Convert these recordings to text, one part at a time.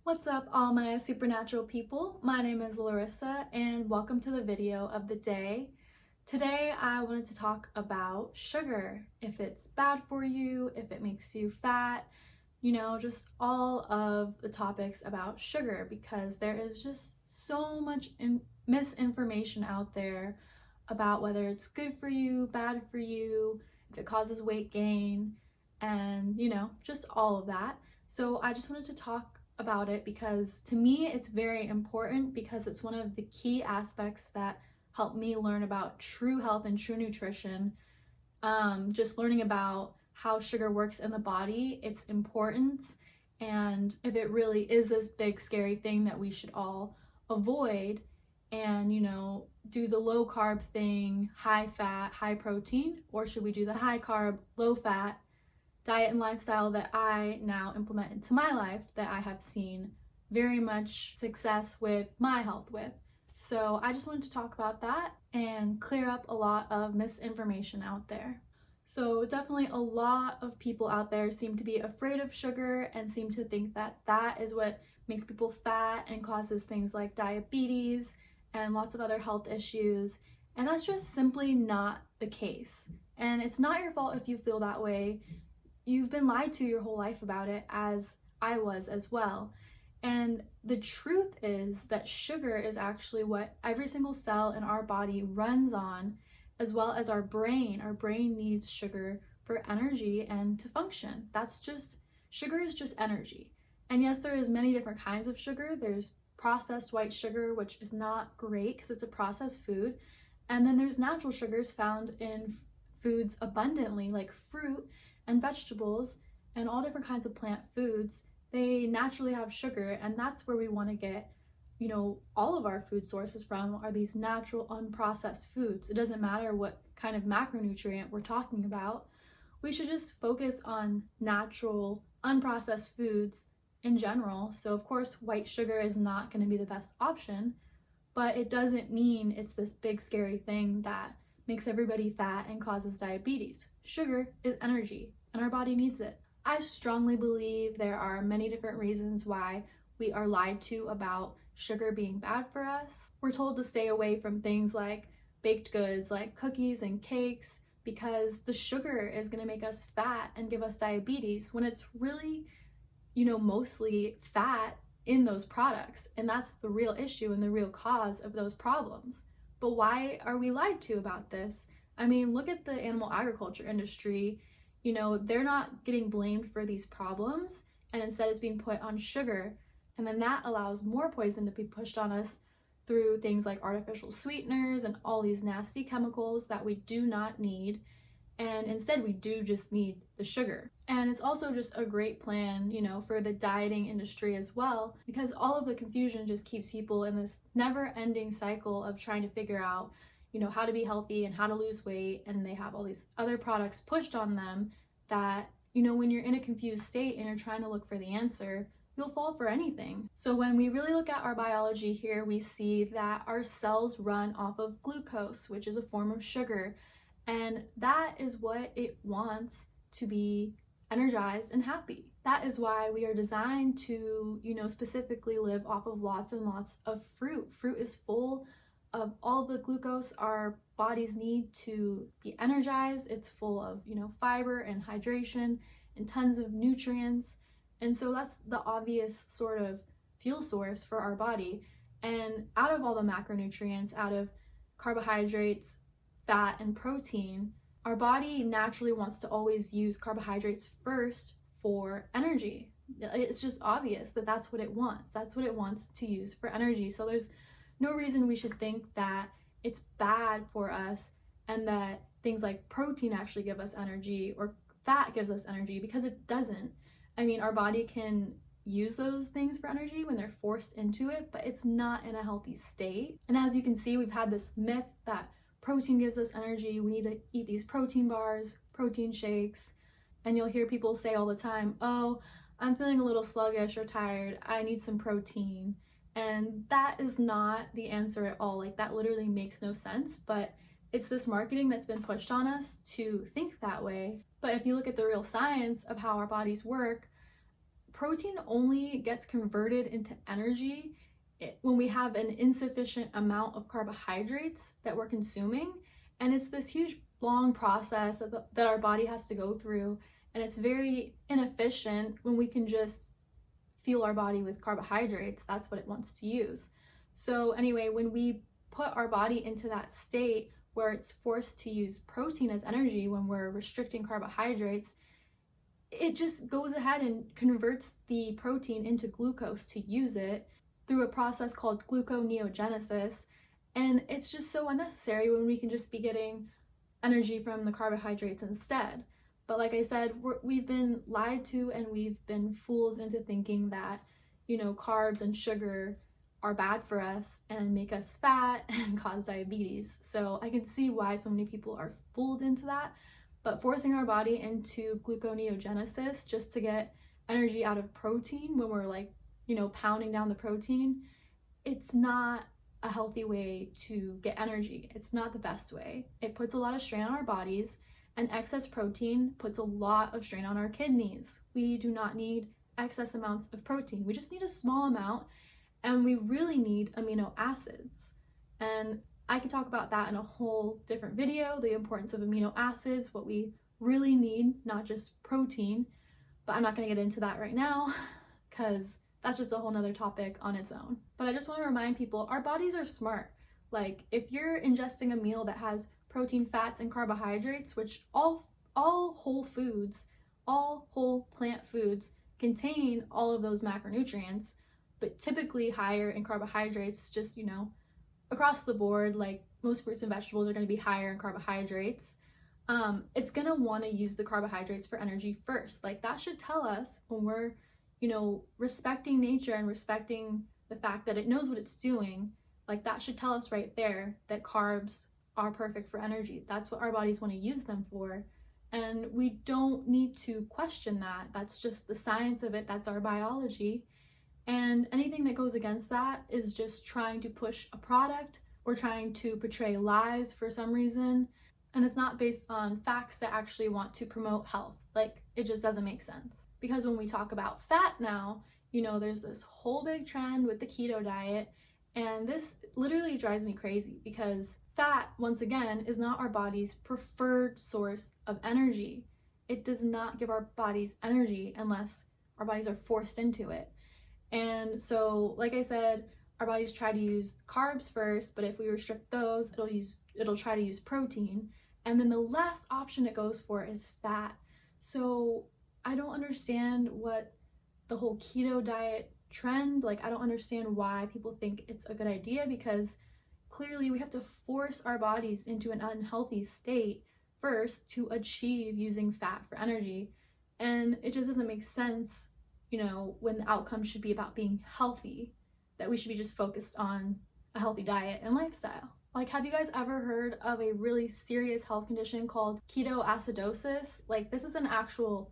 What's up, all my supernatural people? My name is Larissa and welcome to the video of the day. Today I wanted to talk about sugar, if it's bad for you, if it makes you fat, just all of the topics about sugar, because there is just so much misinformation out there about whether it's good for you, bad for you, if it causes weight gain, and just all of that. So I just wanted to talk about it because to me it's very important, because it's one of the key aspects that helped me learn about true health and true nutrition. Just learning about how sugar works in the body, its importance, and if it really is this big scary thing that we should all avoid and do the low carb thing, high fat, high protein, or should we do the high carb, low fat diet and lifestyle that I now implement into my life, that I have seen very much success with my health with. So I just wanted to talk about that and clear up a lot of misinformation out there. So definitely a lot of people out there seem to be afraid of sugar and seem to think that that is what makes people fat and causes things like diabetes and lots of other health issues. And that's just simply not the case. And it's not your fault if you feel that way. You've been lied to your whole life about it, as I was as well. And the truth is that sugar is actually what every single cell in our body runs on, as well as our brain. Our brain needs sugar for energy and to function. Sugar is just energy. And yes, there is many different kinds of sugar. There's processed white sugar, which is not great because it's a processed food. And then there's natural sugars found in foods abundantly, like fruit and vegetables and all different kinds of plant foods. They naturally have sugar, and that's where we want to get all of our food sources from, are these natural unprocessed foods. It doesn't matter what kind of macronutrient we're talking about. We should just focus on natural unprocessed foods in general. So of course white sugar is not going to be the best option, but it doesn't mean it's this big scary thing that makes everybody fat and causes diabetes. Sugar is energy, and our body needs it. I strongly believe there are many different reasons why we are lied to about sugar being bad for us. We're told to stay away from things like baked goods, like cookies and cakes, because the sugar is going to make us fat and give us diabetes, when it's really, mostly fat in those products. And that's the real issue and the real cause of those problems. But why are we lied to about this? I mean, look at the animal agriculture industry. They're not getting blamed for these problems, and instead it's being put on sugar. And then that allows more poison to be pushed on us through things like artificial sweeteners and all these nasty chemicals that we do not need. And instead we do just need the sugar. And it's also just a great plan, for the dieting industry as well, because all of the confusion just keeps people in this never-ending cycle of trying to figure out how to be healthy and how to lose weight. And they have all these other products pushed on them that, when you're in a confused state and you're trying to look for the answer, you'll fall for anything. So when we really look at our biology here, we see that our cells run off of glucose, which is a form of sugar. And that is what it wants to be energized and happy. That is why we are designed to, specifically live off of lots and lots of fruit. Fruit is full of all the glucose our bodies need to be energized. It's full of, fiber and hydration and tons of nutrients. And so that's the obvious sort of fuel source for our body. And out of all the macronutrients, out of carbohydrates, fat, and protein, our body naturally wants to always use carbohydrates first for energy. It's just obvious that that's what it wants. That's what it wants to use for energy. So there's no reason we should think that it's bad for us and that things like protein actually give us energy or fat gives us energy, because it doesn't. I mean, our body can use those things for energy when they're forced into it, but it's not in a healthy state. And as you can see, we've had this myth that protein gives us energy. We need to eat these protein bars, protein shakes. And you'll hear people say all the time, oh, I'm feeling a little sluggish or tired, I need some protein. And that is not the answer at all. Like, that literally makes no sense, but it's this marketing that's been pushed on us to think that way. But if you look at the real science of how our bodies work, protein only gets converted into energy when we have an insufficient amount of carbohydrates that we're consuming. And it's this huge long process that our body has to go through, and it's very inefficient when we can just fuel our body with carbohydrates. That's what it wants to use. So anyway, when we put our body into that state where it's forced to use protein as energy when we're restricting carbohydrates, it just goes ahead and converts the protein into glucose to use it through a process called gluconeogenesis. And it's just so unnecessary when we can just be getting energy from the carbohydrates instead. But like I said, we've been lied to, and we've been fooled into thinking that, carbs and sugar are bad for us and make us fat and cause diabetes. So I can see why so many people are fooled into that. But forcing our body into gluconeogenesis just to get energy out of protein when we're pounding down the protein, it's not a healthy way to get energy. It's not the best way. It puts a lot of strain on our bodies, and excess protein puts a lot of strain on our kidneys. We do not need excess amounts of protein. We just need a small amount, and we really need amino acids. And I could talk about that in a whole different video, the importance of amino acids, what we really need, not just protein. But I'm not going to get into that right now because that's just a whole nother topic on its own. But I just want to remind people, our bodies are smart. Like, if you're ingesting a meal that has protein, fats, and carbohydrates, which all whole foods, all whole plant foods contain all of those macronutrients, but typically higher in carbohydrates, just, across the board, like most fruits and vegetables are going to be higher in carbohydrates. It's going to want to use the carbohydrates for energy first. Like, that should tell us when we're, respecting nature and respecting the fact that it knows what it's doing. Like, that should tell us right there that carbs are perfect for energy. That's what our bodies want to use them for. And we don't need to question that. That's just the science of it. That's our biology. And anything that goes against that is just trying to push a product or trying to portray lies for some reason. And it's not based on facts that actually want to promote health. Like, it just doesn't make sense. Because when we talk about fat now, there's this whole big trend with the keto diet. And this literally drives me crazy because fat, once again, is not our body's preferred source of energy. It does not give our bodies energy unless our bodies are forced into it. And so, like I said, our bodies try to use carbs first, but if we restrict those, it'll try to use protein. And then the last option it goes for is fat. So I don't understand what the whole keto diet trend, I don't understand why people think it's a good idea, because clearly we have to force our bodies into an unhealthy state first to achieve using fat for energy. And it just doesn't make sense, when the outcome should be about being healthy, that we should be just focused on a healthy diet and lifestyle. Like, have you guys ever heard of a really serious health condition called ketoacidosis? Like, this is an actual,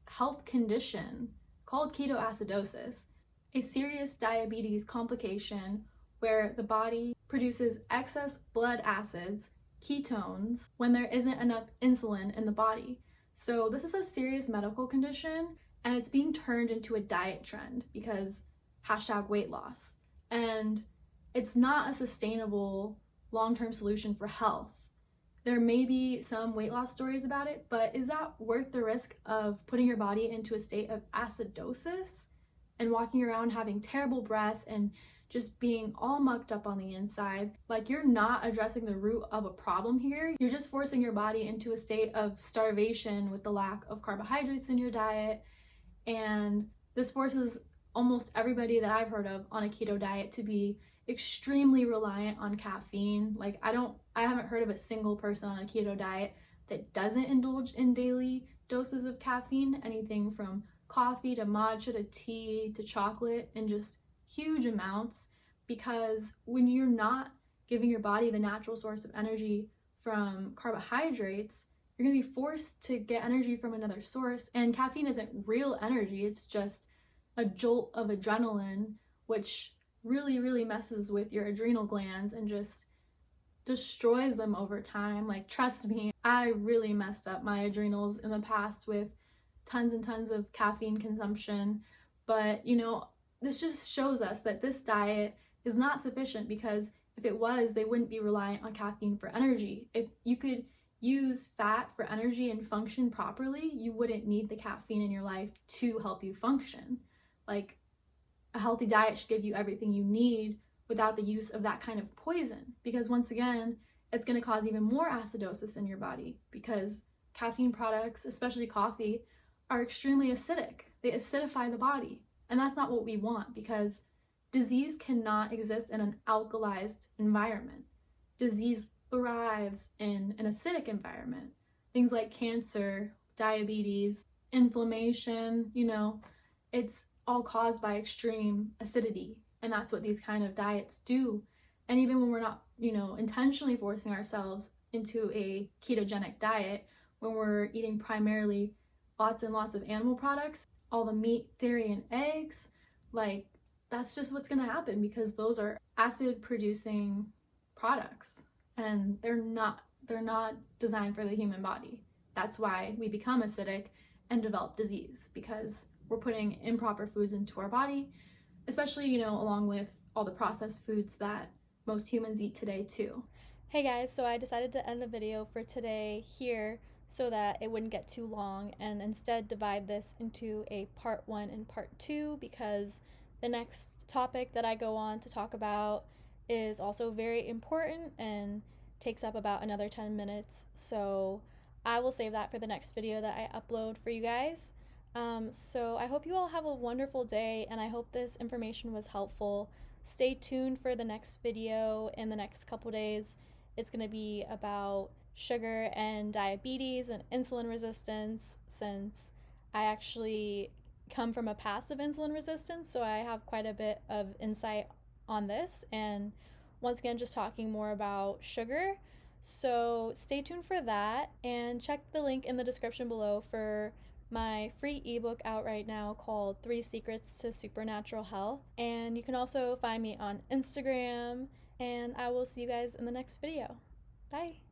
health condition called ketoacidosis, a serious diabetes complication where the body produces excess blood acids, ketones, when there isn't enough insulin in the body. So this is a serious medical condition, and it's being turned into a diet trend because #weight loss. And it's not a sustainable long-term solution for health. There may be some weight loss stories about it, but is that worth the risk of putting your body into a state of acidosis and walking around having terrible breath and just being all mucked up on the inside? Like, you're not addressing the root of a problem here. You're just forcing your body into a state of starvation with the lack of carbohydrates in your diet. And this forces almost everybody that I've heard of on a keto diet to be extremely reliant on caffeine. Like, I haven't heard of a single person on a keto diet that doesn't indulge in daily doses of caffeine, anything from coffee to matcha to tea to chocolate, and just huge amounts. Because when you're not giving your body the natural source of energy from carbohydrates, you're going to be forced to get energy from another source. And caffeine isn't real energy, it's just a jolt of adrenaline, which really messes with your adrenal glands and just destroys them over time. Like, trust me, I really messed up my adrenals in the past with tons and tons of caffeine consumption. But, this just shows us that this diet is not sufficient, because if it was, they wouldn't be reliant on caffeine for energy. If you could use fat for energy and function properly, you wouldn't need the caffeine in your life to help you function. Like, a healthy diet should give you everything you need without the use of that kind of poison, because once again, it's going to cause even more acidosis in your body, because caffeine products, especially coffee, are extremely acidic. They acidify the body, and that's not what we want, because disease cannot exist in an alkalized environment. Disease thrives in an acidic environment. Things like cancer, diabetes, inflammation, it's all caused by extreme acidity, and that's what these kind of diets do. And even when we're not, intentionally forcing ourselves into a ketogenic diet, when we're eating primarily lots and lots of animal products, all the meat, dairy, and eggs, like, that's just what's going to happen, because those are acid producing products, and they're not designed for the human body. That's why we become acidic and develop disease, because we're putting improper foods into our body, especially, along with all the processed foods that most humans eat today too. Hey guys, so I decided to end the video for today here so that it wouldn't get too long, and instead divide this into a part 1 and part 2, because the next topic that I go on to talk about is also very important and takes up about another 10 minutes. So I will save that for the next video that I upload for you guys. So I hope you all have a wonderful day, and I hope this information was helpful. Stay tuned for the next video in the next couple days. It's going to be about sugar and diabetes and insulin resistance, since I actually come from a past of insulin resistance, so I have quite a bit of insight on this, and once again, just talking more about sugar. So stay tuned for that, and check the link in the description below for my free ebook out right now called 3 Secrets to Supernatural Health. And you can also find me on Instagram, and I will see you guys in the next video. Bye!